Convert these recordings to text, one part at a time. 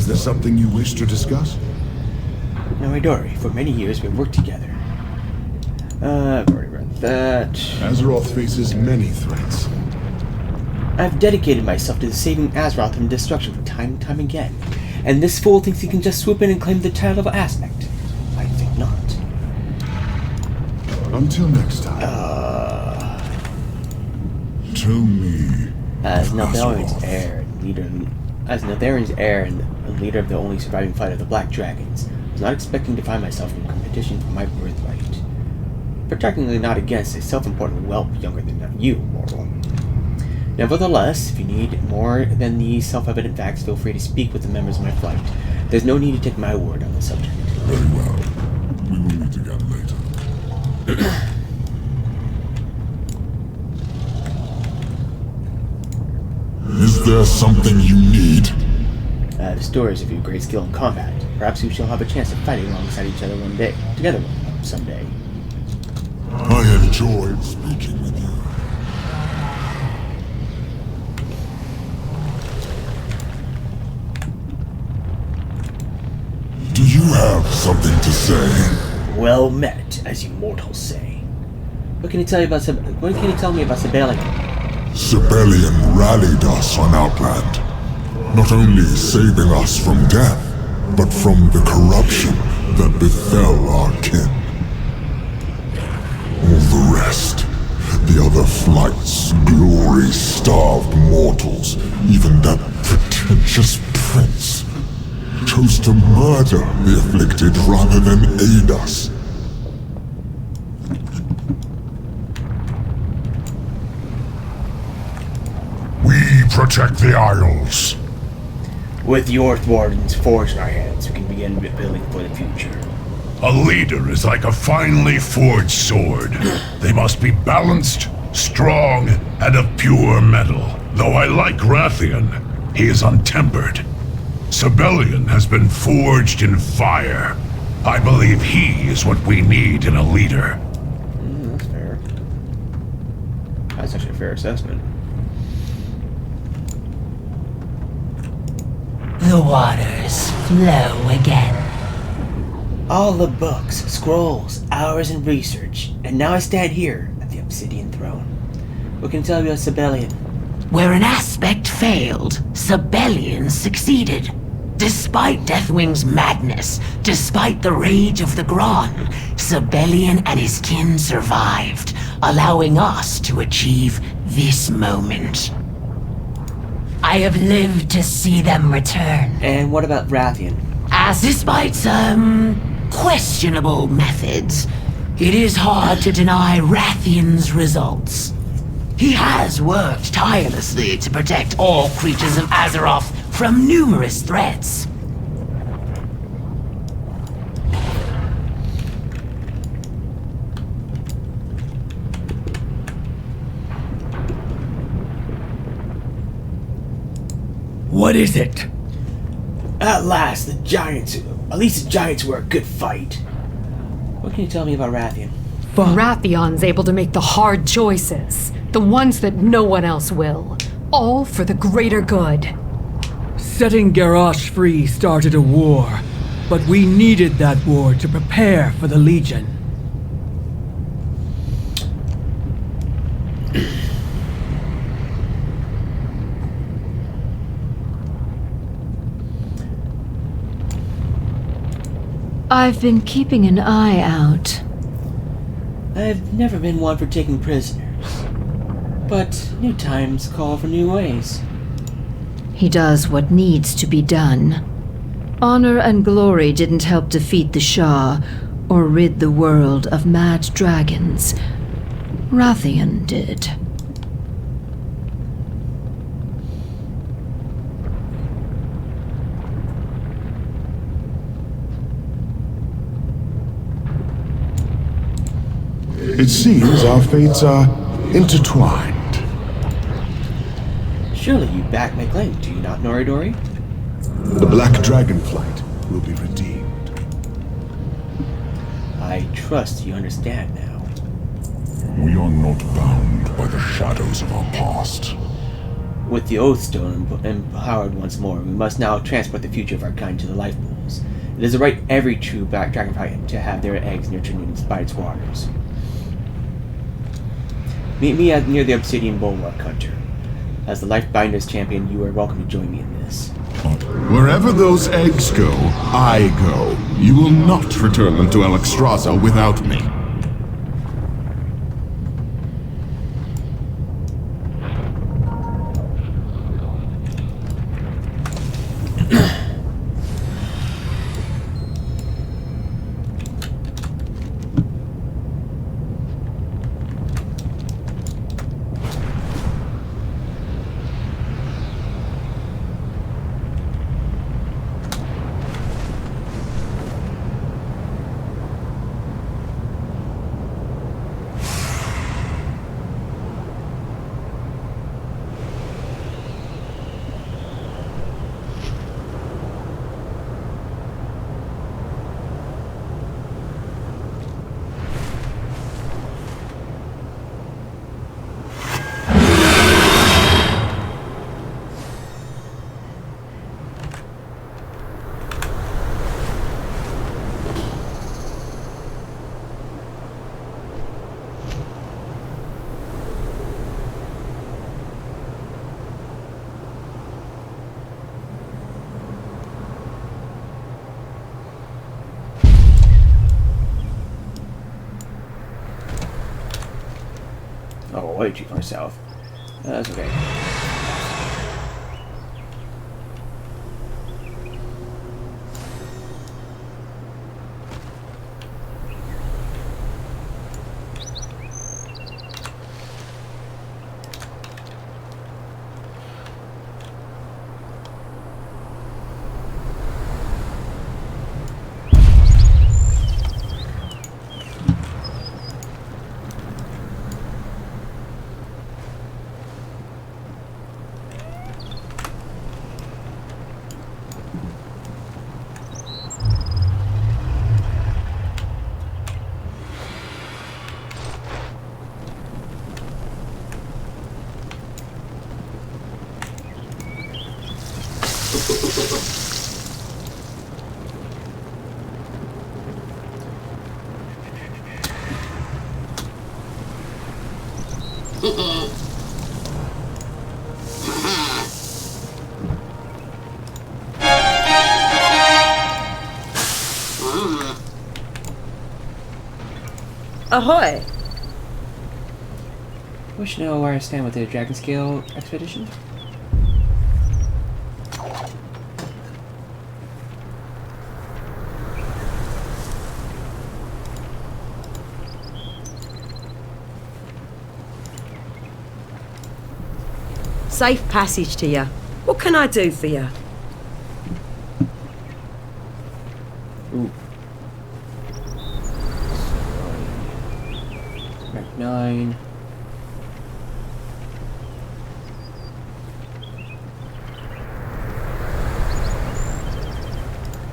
Is there something you wish to discuss? Now, Midori, for many years we've worked together. I've already read that. Azeroth faces many threats. I've dedicated myself to saving Azeroth from destruction time and time again. And this fool thinks he can just swoop in and claim the title of Aspect. I think not. Until next time. Tell me. As Neltharian's heir and leader of the only surviving flight of the Black Dragons, I was not expecting to find myself in competition for my birthright. Particularly not against a self-important whelp younger than you, mortal. Nevertheless, if you need more than these self-evident facts, feel free to speak with the members of my flight. There's no need to take my word on the subject. Very well. We will meet again later. Is there something you need? I have stories of your great skill in combat. Perhaps we shall have a chance of fighting alongside each other together someday. I enjoyed speaking with you. Do you have something to say? Well met, as you mortals say. What can you tell me about Sibling? Sibling rallied us on Outland, not only saving us from death, but from the corruption that befell our kin. All the rest, the other flights, glory-starved mortals, even that pretentious prince, chose to murder the afflicted rather than aid us. We protect the Isles. With the Earthwarden's forged in our hands, we can begin building for the future. A leader is like a finely forged sword. They must be balanced, strong, and of pure metal. Though I like Rathian, he is untempered. Sibling has been forged in fire. I believe he is what we need in a leader. That's fair. That's actually a fair assessment. The waters flow again. All the books, scrolls, hours in research, and now I stand here at the Obsidian Throne. What can you tell me about Sibling? Where an aspect failed, Sibling succeeded. Despite Deathwing's madness, despite the rage of the Gron, Sibling and his kin survived, allowing us to achieve this moment. I have lived to see them return. And what about Rathian? As despite some questionable methods, it is hard to deny Rathian's results. He has worked tirelessly to protect all creatures of Azeroth from numerous threats. What is it? At last, at least the Giants were a good fight. What can you tell me about Rathian? Rathion's able to make the hard choices. The ones that no one else will. All for the greater good. Setting Garrosh free started a war, but we needed that war to prepare for the Legion. I've been keeping an eye out. I've never been one for taking prisoners. But new times call for new ways. He does what needs to be done. Honor and glory didn't help defeat the Shah or rid the world of mad dragons. Rathian did. It seems our fates are intertwined. Surely you back my claim, do you not, Noridori? The Black Dragonflight will be redeemed. I trust you understand now. We are not bound by the shadows of our past. With the Oath Stone empowered once more, we must now transport the future of our kind to the life pools. It is the right of every true black dragonfly to have their eggs nurtured by its waters. Meet me near the Obsidian Bulwark, Hunter. As the Lifebinder's champion, you are welcome to join me in this. Wherever those eggs go, I go. You will not return them to Alexstrasza without me. Oh, way too far south. That's okay. Ahoy! Wish to know where I stand with the Dragon Scale expedition? Safe passage to you. What can I do for you? Ooh. Rank 9.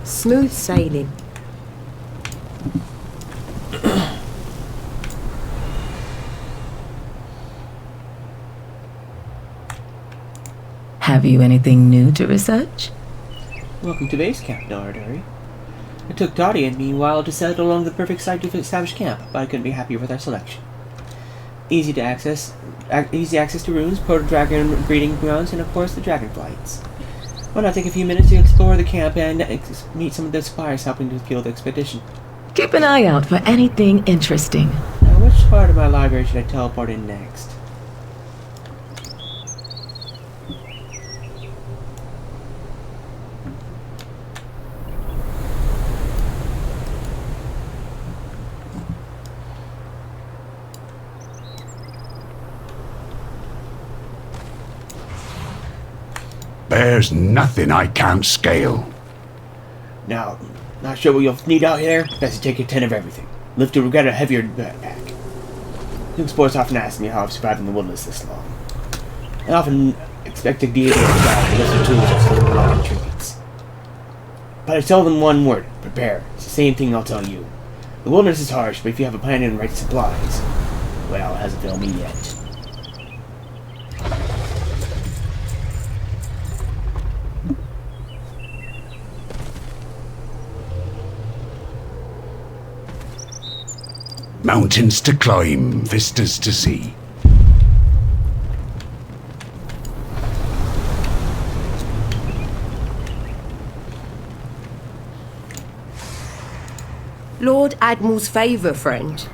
Smooth sailing. Have you anything new to research? Welcome to base camp, Nardari. It took Dottie and me a while to settle along the perfect site to establish camp, but I couldn't be happier with our selection. Easy access to ruins, proto-dragon breeding grounds, and of course the Dragonflights. Why not take a few minutes to explore the camp and meet some of the suppliers helping to fuel the expedition? Keep an eye out for anything interesting. Now, which part of my library should I teleport in next? There's nothing I can't scale. Now, not sure what you'll need out here? Best to take a 10 of everything. Lift to get a heavier backpack. Young sports often ask me how I've survived in the wilderness this long. I often expect a deity to guide to list of tools or some rocket trinkets. But I tell them one word: prepare. It's the same thing I'll tell you. The wilderness is harsh, but if you have a plan and the right supplies, well, it hasn't failed me yet. Mountains to climb, vistas to see. Lord Admiral's favour, friend.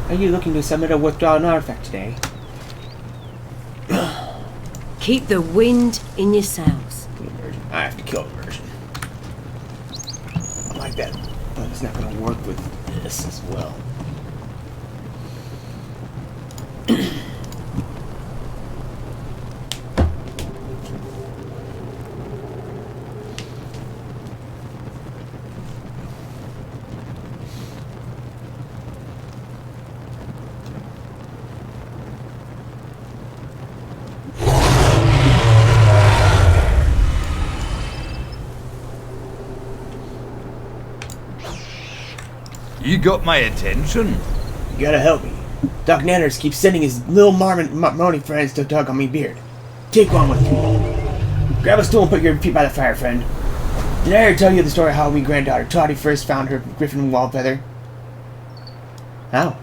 Are you looking to summon a withdrawn artifact today? Keep the wind in your sails. I have to kill the version. I like that, but it's not going to work with this as well. You got my attention. You gotta help me. Doc Nanners keeps sending his little moaning friends to tug on me beard. Take one with you. Grab a stool and put your feet by the fire, friend. Did I ever tell you the story of how my granddaughter Toddy first found her griffin Wildfeather? How?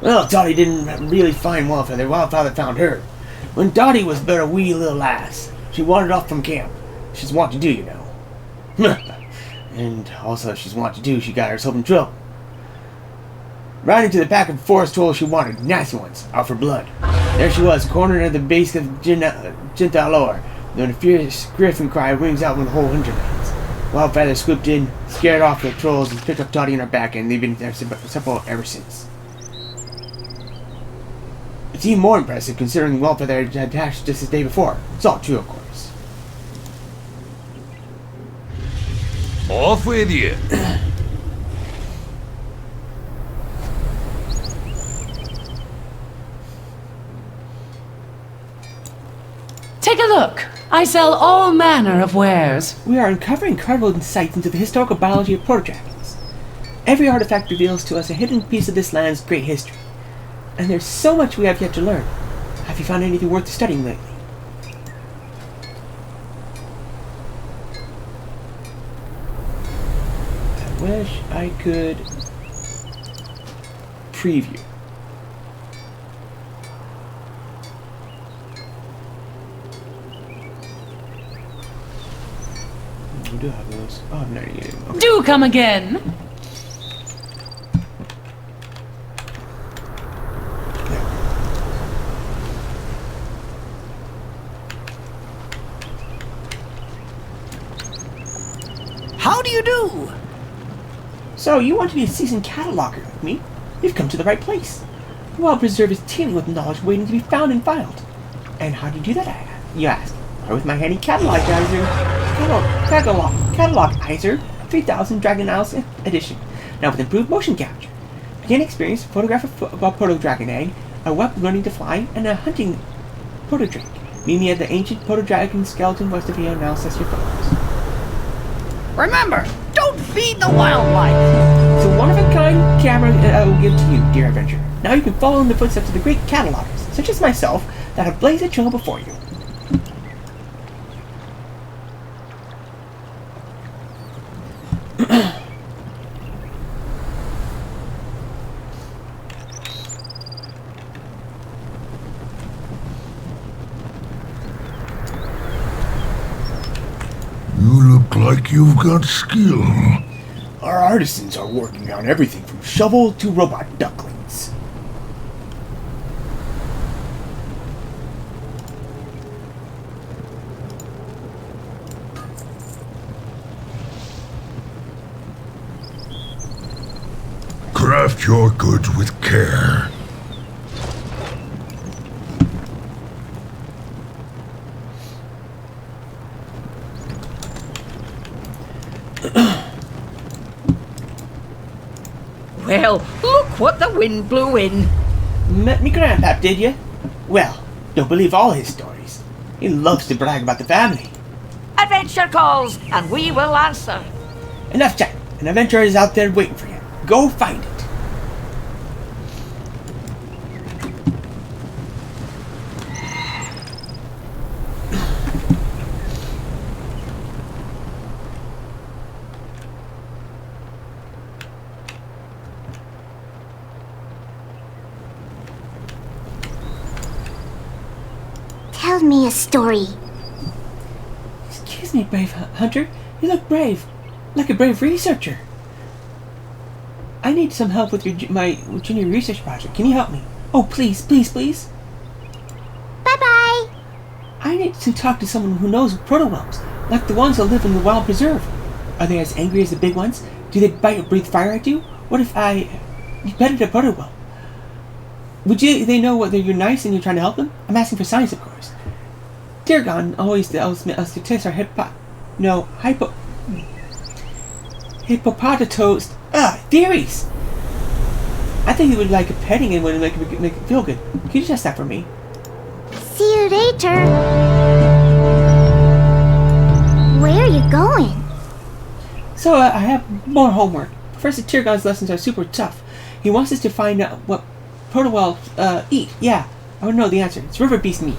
Well, Toddy didn't really find Wildfeather. Wildfeather found her. When Toddy was but a wee little lass, she wandered off from camp. She's wont to do, you know. And also, she's wont to do, she got herself in trouble. Riding to the pack of forest trolls she wanted, nasty ones, out for blood. There she was, cornered at the base of Gentile Lore, when a fierce griffin cry rings out from the whole hinterlands. Wildfeather swooped in, scared off the trolls, and picked up Toddy in her back, and they've been separate ever since. It's even more impressive considering Wildfeather had hatched just the day before. It's all true, of course. Off with you. Take a look. I sell all manner of wares. We are uncovering incredible insights into the historical biology of proto-dragons. Every artifact reveals to us a hidden piece of this land's great history. And there's so much we have yet to learn. Have you found anything worth studying lately? I wish I could preview. We do have those. Oh, I'm not getting them. Do come again. How do you do? So, you want to be a seasoned cataloger like me? You've come to the right place. The Wild Preserve is teeming with knowledge waiting to be found and filed. And how do you do that, you ask? Why, with my handy catalogizer, 3000 Dragon Isles edition, now with improved motion capture. Begin experience, photograph a proto-dragon egg, a weapon learning to fly, and a hunting proto-drake. Meet me at the ancient proto-dragon skeleton west of here, and I'll assess your photos. Remember, don't feed the wildlife. It's a one-of-a-kind camera that I will give to you, dear adventurer. Now you can follow in the footsteps of the great catalogers, such as myself, that have blazed a trail before you. You look like you've got skill. Our artisans are working on everything from shovel to robot ducklings. Craft your goods with care. Well, look what the wind blew in. Met me grandpap, did you? Well, don't believe all his stories. He loves to brag about the family. Adventure calls, and we will answer. Enough chat. An adventurer is out there waiting for you. Go find it. Tell me a story. Excuse me, brave hunter. You look brave. Like a brave researcher. I need some help with my junior research project. Can you help me? Oh, please, please, please. Bye-bye. I need to talk to someone who knows proto-whelps, like the ones that live in the wild preserve. Are they as angry as the big ones? Do they bite or breathe fire at you? What if I petted a proto-whelp? They know whether you're nice and you're trying to help them? I'm asking for science, of course. Dear God, always tells us to test our hippopotatos theories. I think he would like a petting and would make it feel good. Can you test that for me? See you later. Where are you going? So, I have more homework. Professor Tyrgon's lessons are super tough. He wants us to find out what proto-whelps eat. Yeah, I want to know the answer. It's river beast meat.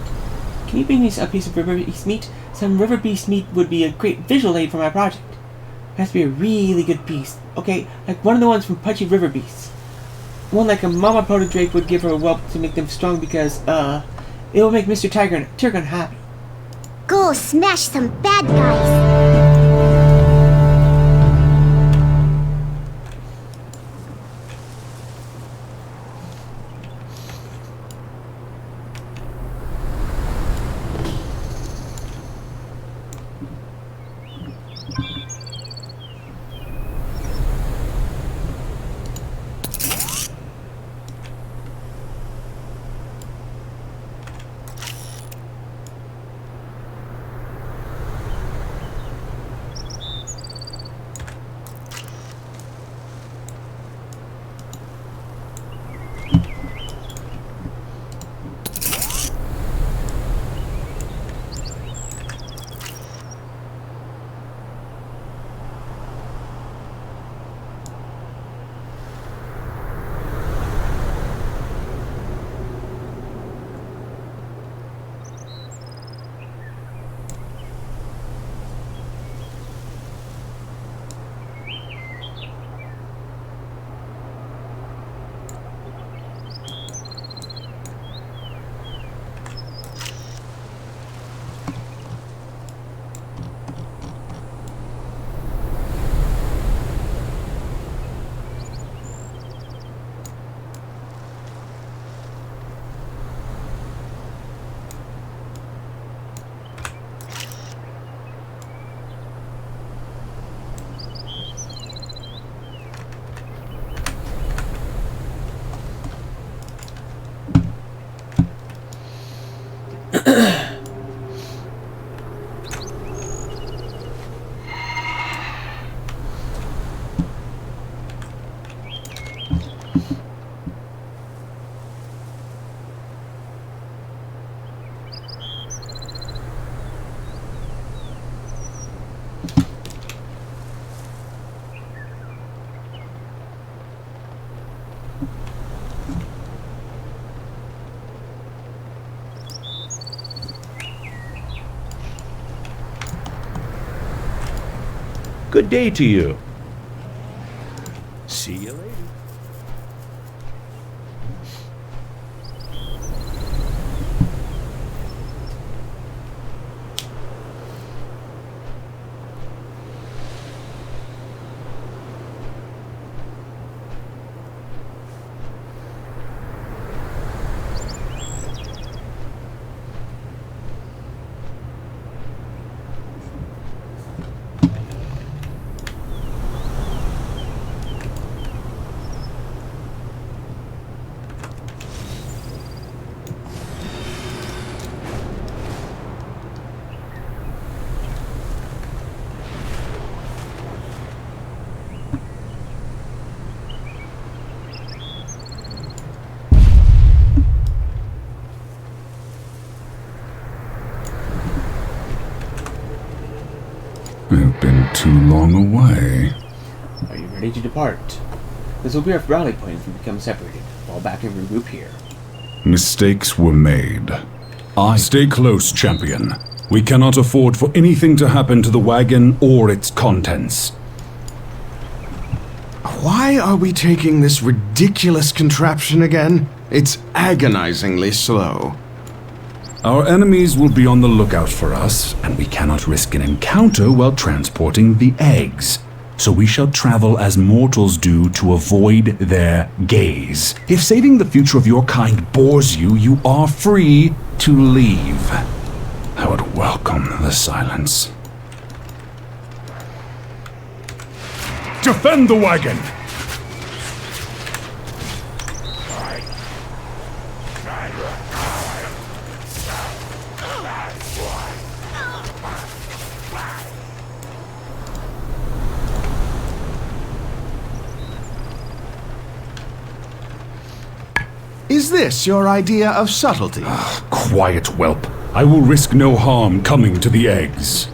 Can you bring me a piece of river beast meat? Some river beast meat would be a great visual aid for my project. It has to be a really good beast. Okay, like one of the ones from Pudgy River Beasts. One like a mama proto-drake would give her a whelp to make them strong because, it will make Mr. Tyrgon happy. Go smash some bad guys. Good day to you. See you later. I've been too long away. Are you ready to depart? This will be our rally point if we become separated. Fall back and regroup here. Mistakes were made. Stay close, champion. We cannot afford for anything to happen to the wagon or its contents. Why are we taking this ridiculous contraption again? It's agonizingly slow. Our enemies will be on the lookout for us, and we cannot risk an encounter while transporting the eggs. So we shall travel as mortals do to avoid their gaze. If saving the future of your kind bores you, you are free to leave. I would welcome the silence. Defend the wagon! Is this your idea of subtlety? Quiet, whelp. I will risk no harm coming to the eggs.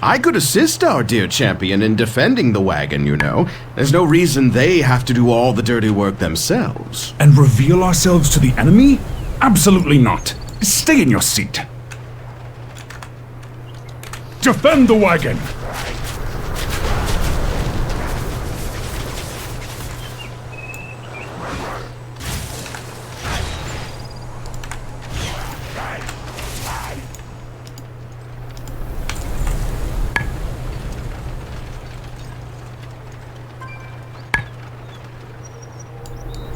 I could assist our dear champion in defending the wagon, you know. There's no reason they have to do all the dirty work themselves. And reveal ourselves to the enemy? Absolutely not. Stay in your seat. Defend the wagon!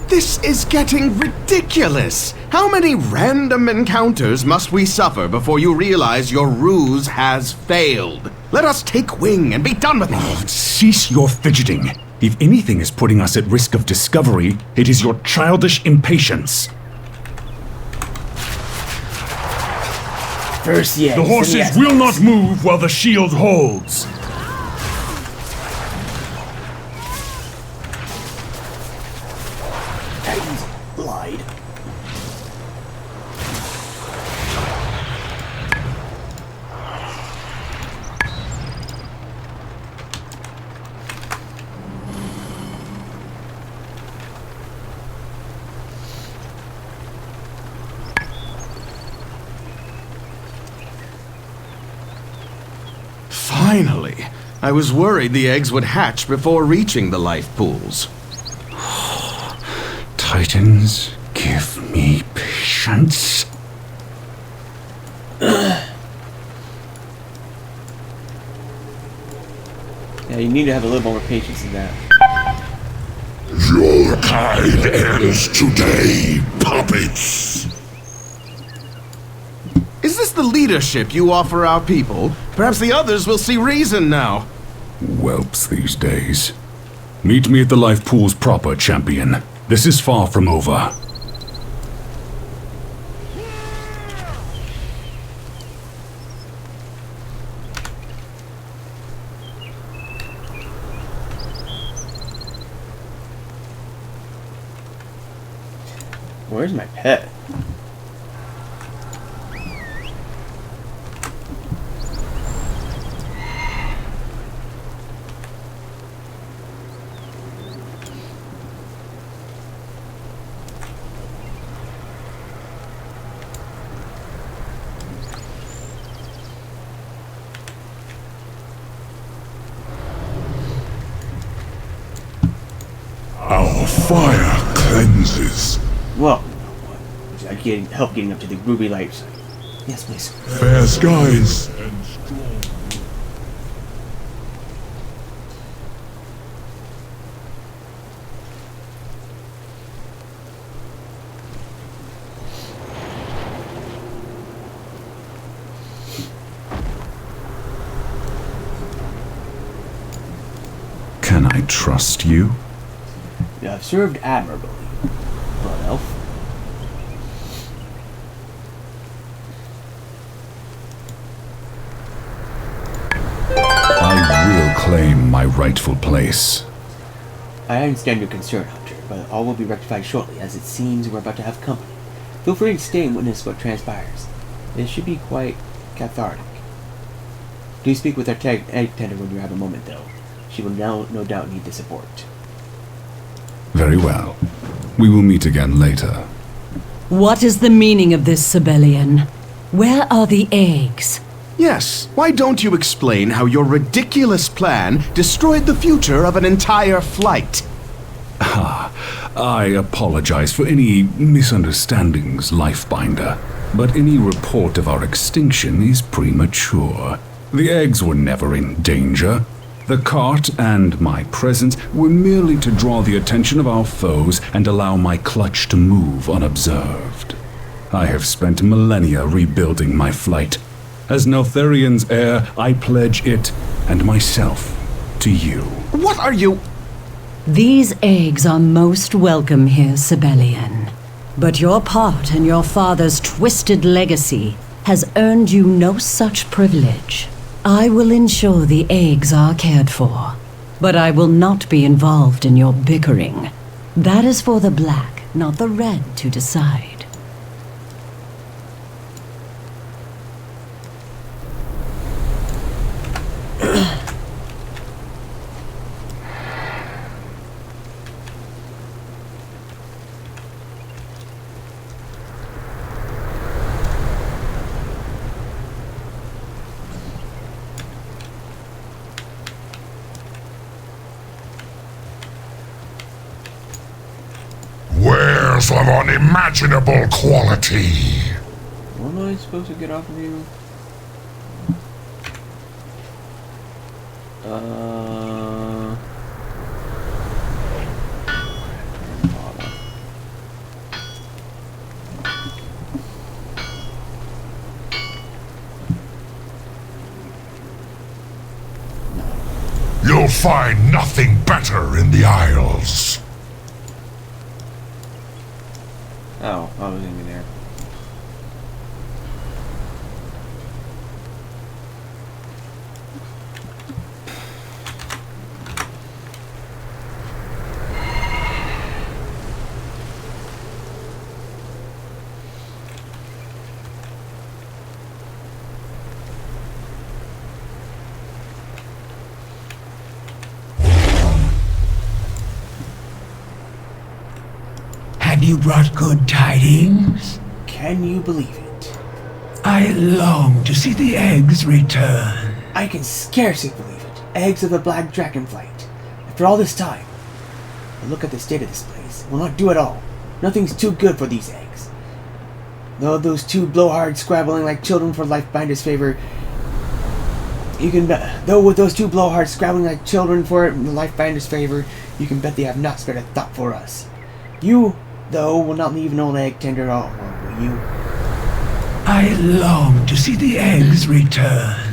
This is getting ridiculous! How many random encounters must we suffer before you realize your ruse has failed? Let us take wing and be done with it! Cease your fidgeting. If anything is putting us at risk of discovery, it is your childish impatience. First, yes. The horses will not move while the shield holds. Lied. Finally! I was worried the eggs would hatch before reaching the life pools. Titans, give me patience. Yeah, you need to have a little more patience than that. Your kind ends today, puppets! Is this the leadership you offer our people? Perhaps the others will see reason now. Whelps these days. Meet me at the life pools proper, champion. This is far from over. Where's my pet? Our fire cleanses. Whoa. Would you like help getting up to the ruby light side? Yes, please. Fair skies. Can I trust you? You have served admirably, Blood Elf. I will claim my rightful place. I understand your concern, Hunter, but all will be rectified shortly, as it seems we're about to have company. Feel free to stay and witness what transpires. It should be quite cathartic. Do speak with our egg tender when you have a moment, though. She will now, no doubt, need the support. Very well. We will meet again later. What is the meaning of this, Sibelian? Where are the eggs? Yes, why don't you explain how your ridiculous plan destroyed the future of an entire flight? I apologize for any misunderstandings, Lifebinder. but any report of our extinction is premature. The eggs were never in danger. The cart and my presence were merely to draw the attention of our foes and allow my clutch to move unobserved. I have spent millennia rebuilding my flight. As Neltharian's heir, I pledge it and myself to you. What are you? These eggs are most welcome here, Sibelian. But your part in your father's twisted legacy has earned you no such privilege. I will ensure the eggs are cared for, but I will not be involved in your bickering. That is for the black, not the red, to decide. Wares of unimaginable quality. What am I supposed to get off of you? You'll find nothing better in the Isles. Oh, I was in there. Have you brought good tidings? Can you believe it? I long to see the eggs return. I can scarcely believe it. Eggs of the Black Dragonflight. After all this time. But look at the state of this place. It will not do at all. Nothing's too good for these eggs. Though those two blowhards scrabbling like children for Lifebinder's favor, you can bet. Though with those two blowhards scrabbling like children for Lifebinder's favor, you can bet they have not spared a thought for us. You, though, will not leave an old egg tender at all, will you? I long to see the eggs return.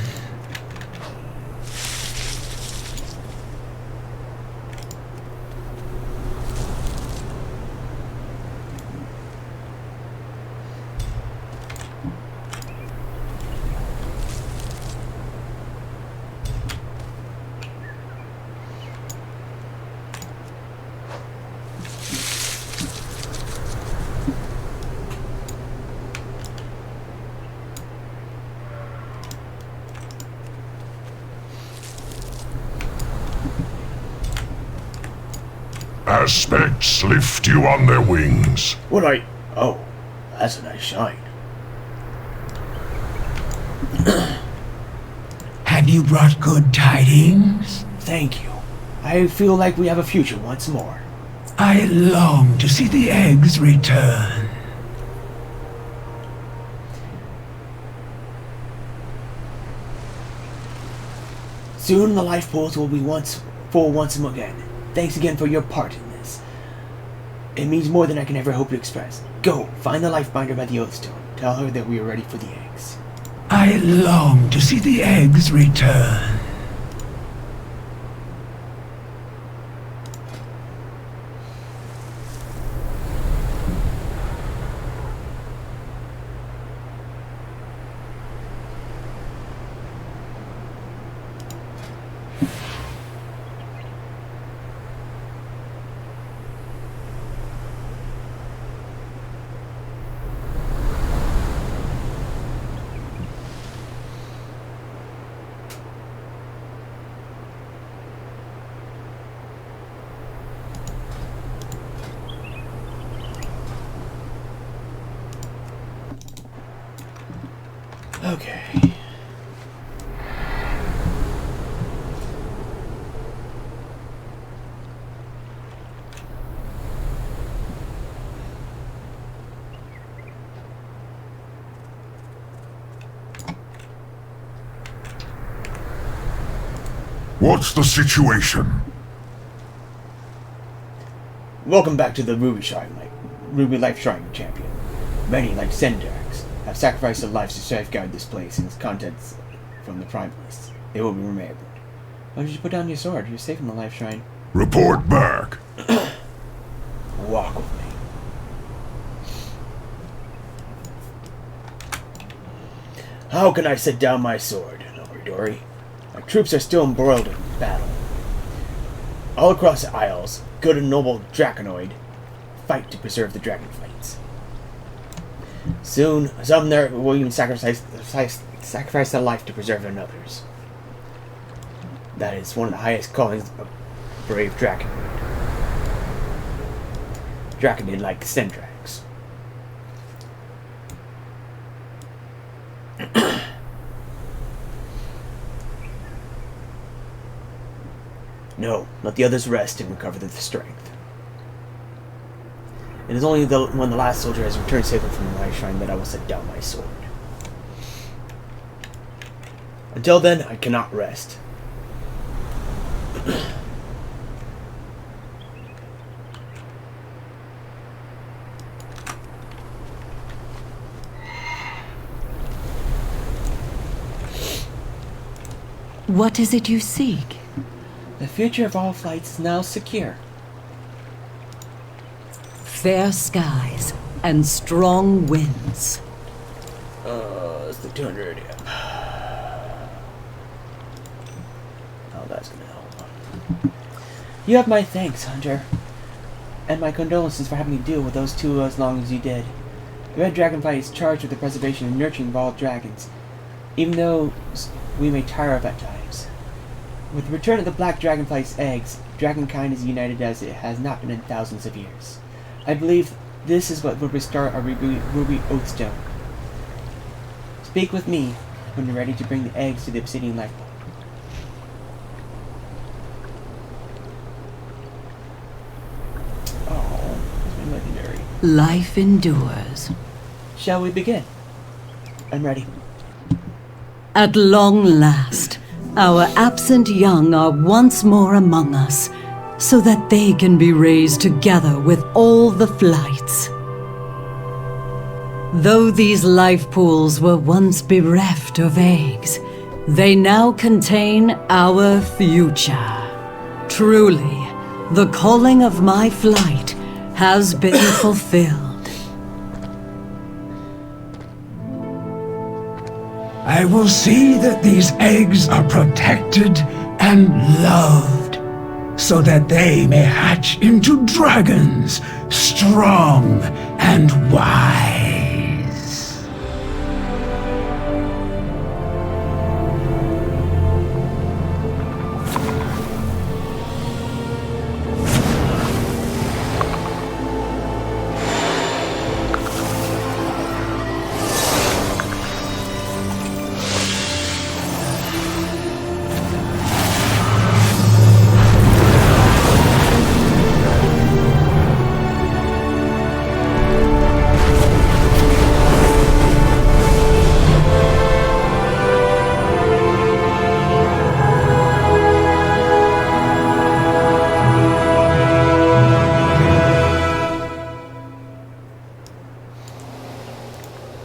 Aspects lift you on their wings. Oh, that's a nice shine. Have you brought good tidings? Thank you. I feel like we have a future once more. I long to see the eggs return. Soon the life pools will be full once again. Thanks again for your part in this. It means more than I can ever hope to express. Go, find the Lifebinder by the Oathstone. Tell her that we are ready for the eggs. I long to see the eggs return. Okay. What's the situation? Welcome back to the Ruby Life Shrine Champion. Many, like Sendrax, have sacrificed their lives to safeguard this place and its contents from the primalists. They will be remembered. Why don't you put down your sword? You're safe in the Life Shrine. Report back. Walk with me. How can I set down my sword, Dory? My troops are still embroiled in battle. All across the Isles, good and noble Draconoid fight to preserve the Dragonflights. Soon, some there will even sacrifice their life to preserve others. That is one of the highest callings of brave Draconoid. Draconid like Sendrax. No, let the others rest and recover their strength. It is only when the last soldier has returned safely from the Life Shrine that I will set down my sword. Until then, I cannot rest. What is it you seek? The future of all flights is now secure. Fair skies and strong winds. It's the 200, yeah. Oh, that's gonna help. You have my thanks, Hunter. And my condolences for having to deal with those two as long as you did. The Red Dragonflight is charged with the preservation and nurturing of all dragons, even though we may tire of at times. With the return of the Black Dragonflight's eggs, dragonkind is united as it has not been in thousands of years. I believe this is what will restore our Ruby Oathstone. Speak with me when you're ready to bring the eggs to the Obsidian Lifeboat. Oh, it's been legendary. Life endures. Shall we begin? I'm ready. At long last, our absent young are once more among us, so that they can be raised together with all the flights. Though these life pools were once bereft of eggs, they now contain our future. Truly, the calling of my flight has been fulfilled. I will see that these eggs are protected and loved, so that they may hatch into dragons, strong and wise.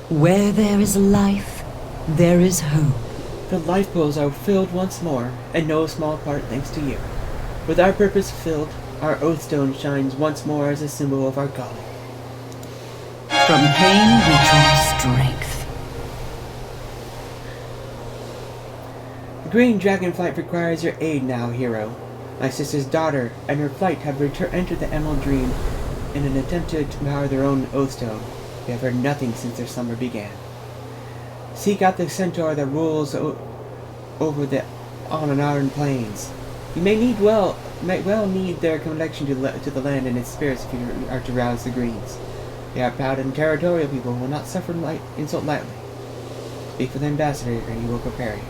Where there is life, there is hope. The life pools are filled once more, and no small part thanks to you. With our purpose filled, our Oathstone shines once more as a symbol of our calling. From pain we draw strength. The Green Dragonflight requires your aid now, hero. My sister's daughter and her flight have entered the Emerald Dream in an attempt to power their own Oathstone. They have heard nothing since their slumber began. Seek out the centaur that rules over the Iron Plains. You might well need their connection to the land and its spirits if you are to rouse the Greens. They are proud and territorial people who will not suffer insult lightly. Speak for the ambassador and he will prepare you.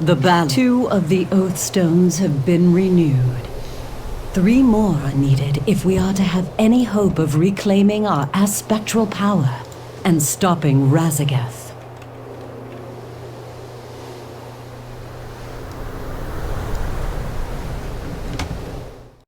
The battle. 2 of the Oathstones have been renewed. 3 more are needed if we are to have any hope of reclaiming our aspectral power and stopping Razageth.